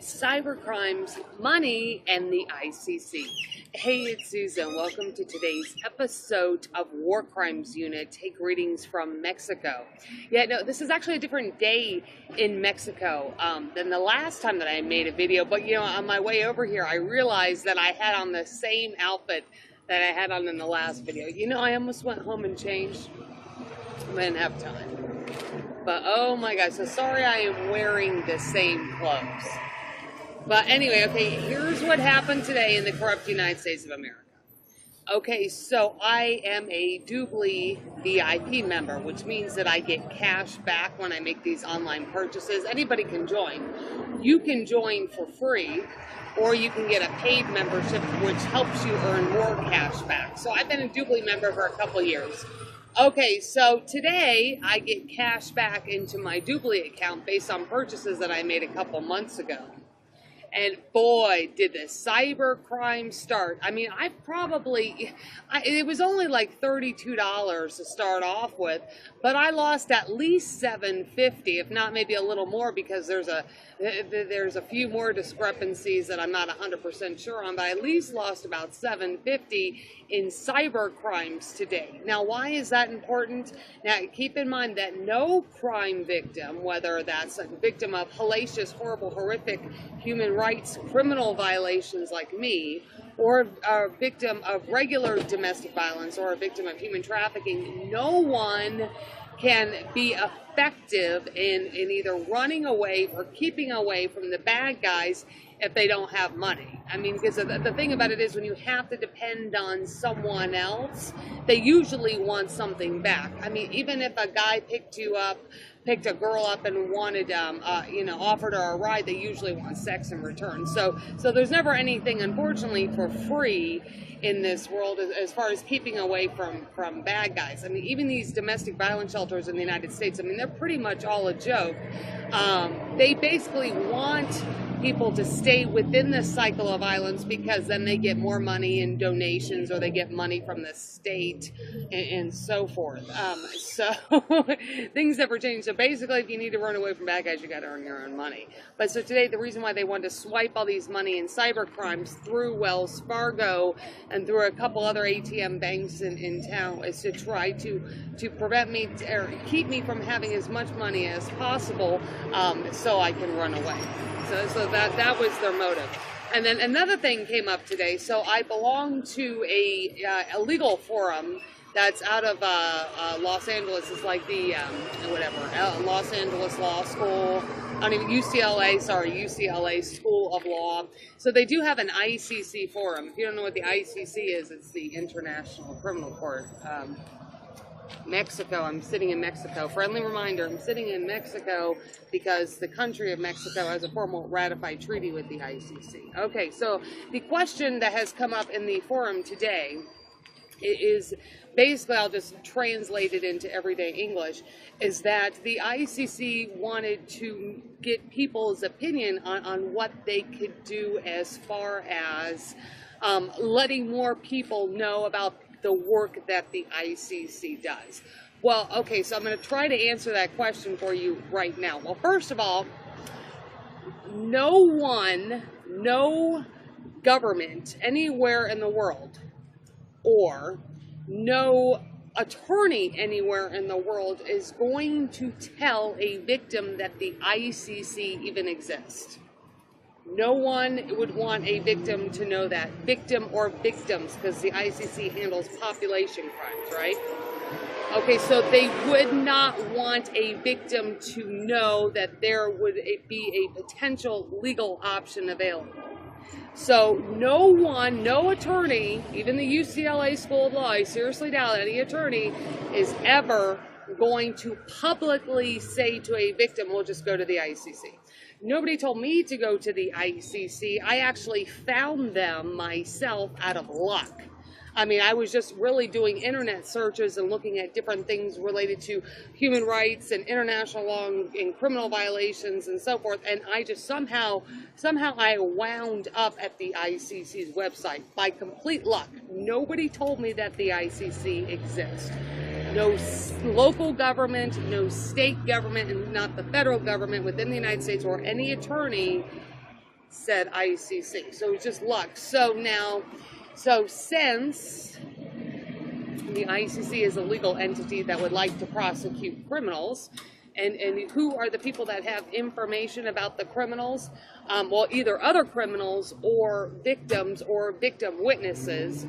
cybercrimes, money, and the ICC. Hey, it's Susan. Welcome to today's episode of War Crimes Unit. Take readings from Mexico. Yeah, no, this is actually a different day in Mexico than the last time that I made a video. But, on my way over here, I realized that I had on the same outfit that I had on in the last video. I almost went home and changed. I didn't have time. But, oh my gosh, so sorry I am wearing the same clothes. But anyway, okay, here's what happened today in the corrupt United States of America. Okay, so I am a Doobly VIP member, which means that I get cash back when I make these online purchases. Anybody can join. You can join for free, or you can get a paid membership, which helps you earn more cash back. So I've been a Doobly member for a couple years. Okay, so today I get cash back into my Doobly account based on purchases that I made a couple months ago. And boy, did the cyber crime start. I mean, it was only like $32 to start off with, but I lost at least $7.50, if not maybe a little more, because there's a few more discrepancies that I'm not 100% sure on, but I at least lost about $7.50 in cyber crimes today. Now, why is that important? Now, keep in mind that no crime victim, whether that's a victim of hellacious, horrible, horrific human rights criminal violations like me, or a victim of regular domestic violence, or a victim of human trafficking, no one can be effective in either running away or keeping away from the bad guys if they don't have money. I mean, because the thing about it is, when you have to depend on someone else, they usually want something back. I mean, even if a guy picked a girl up and wanted, offered her a ride, they usually want sex in return. So there's never anything, unfortunately, for free in this world as far as keeping away from bad guys. I mean, even these domestic violence shelters in the United States, I mean, they're pretty much all a joke. They basically want people to stay within the cycle of violence, because then they get more money in donations, or they get money from the state and so forth. So things never change. So basically, if you need to run away from bad guys, you got to earn your own money. But so today, the reason why they wanted to swipe all these money in cyber crimes through Wells Fargo and through a couple other ATM banks in town is to try to prevent me or keep me from having as much money as possible, so I can run away. So that was their motive. And then another thing came up today. So I belong to a legal forum that's out of Los Angeles. It's like the Los Angeles Law School. UCLA School of Law. So they do have an ICC forum. If you don't know what the ICC is, it's the International Criminal Court. Mexico. I'm sitting in Mexico. Friendly reminder, I'm sitting in Mexico because the country of Mexico has a formal ratified treaty with the ICC. Okay, so the question that has come up in the forum today is, basically, I'll just translate it into everyday English, is that the ICC wanted to get people's opinion on what they could do as far as letting more people know about the work that the ICC does. Well, okay, so I'm going to try to answer that question for you right now. Well, first of all, no government anywhere in the world, or no attorney anywhere in the world, is going to tell a victim that the ICC even exists. No one would want a victim to know that. Victim or victims, because the ICC handles population crimes, right? Okay, so they would not want a victim to know that there would be a potential legal option available. So no attorney, even the UCLA School of Law, I seriously doubt any attorney is ever going to publicly say to a victim, we'll just go to the ICC. Nobody told me to go to the ICC. I actually found them myself out of luck. I mean, I was just really doing internet searches and looking at different things related to human rights and international law and criminal violations and so forth. And I just somehow I wound up at the ICC's website by complete luck. Nobody told me that the ICC exists. No local government, no state government, and not the federal government within the United States or any attorney said ICC. So it's just luck. So now, since the ICC is a legal entity that would like to prosecute criminals, and who are the people that have information about the criminals? Well, either other criminals or victims or victim witnesses.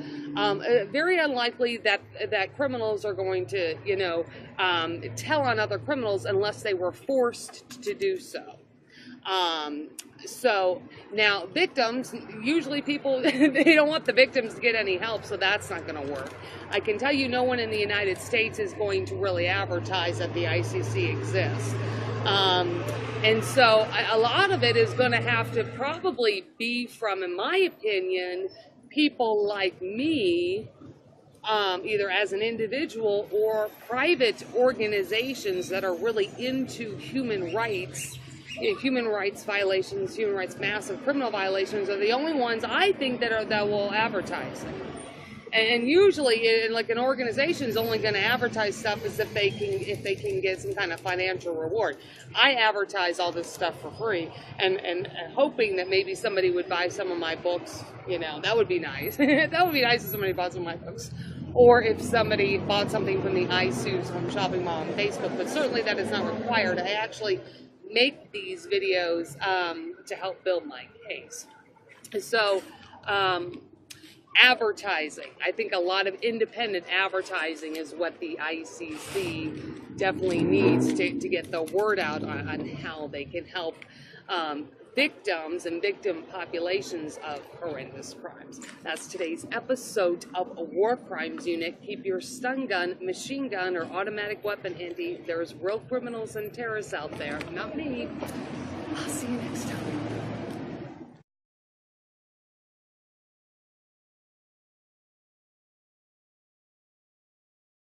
Very unlikely that criminals are going to, tell on other criminals unless they were forced to do so. So now victims, usually people, they don't want the victims to get any help, so that's not going to work. I can tell you no one in the United States is going to really advertise that the ICC exists. And so a lot of it is going to have to probably be from, in my opinion, people like me, either as an individual or private organizations that are really into human rights violations, human rights massive criminal violations are the only ones I think that will advertise it. And usually, like an organization is only going to advertise stuff as if they can get some kind of financial reward. I advertise all this stuff for free, and hoping that maybe somebody would buy some of my books. That would be nice. That would be nice if somebody bought some of my books, or if somebody bought something from the iSues Home Shopping Mall on Facebook. But certainly that is not required. I actually make these videos to help build my case. So advertising, I think a lot of independent advertising is what the ICC definitely needs to get the word out on how they can help victims and victim populations of horrendous crimes. That's today's episode of a War Crimes Unit. Keep your stun gun, machine gun, or automatic weapon handy. There's real criminals and terrorists out there, not me. I'll see you next time.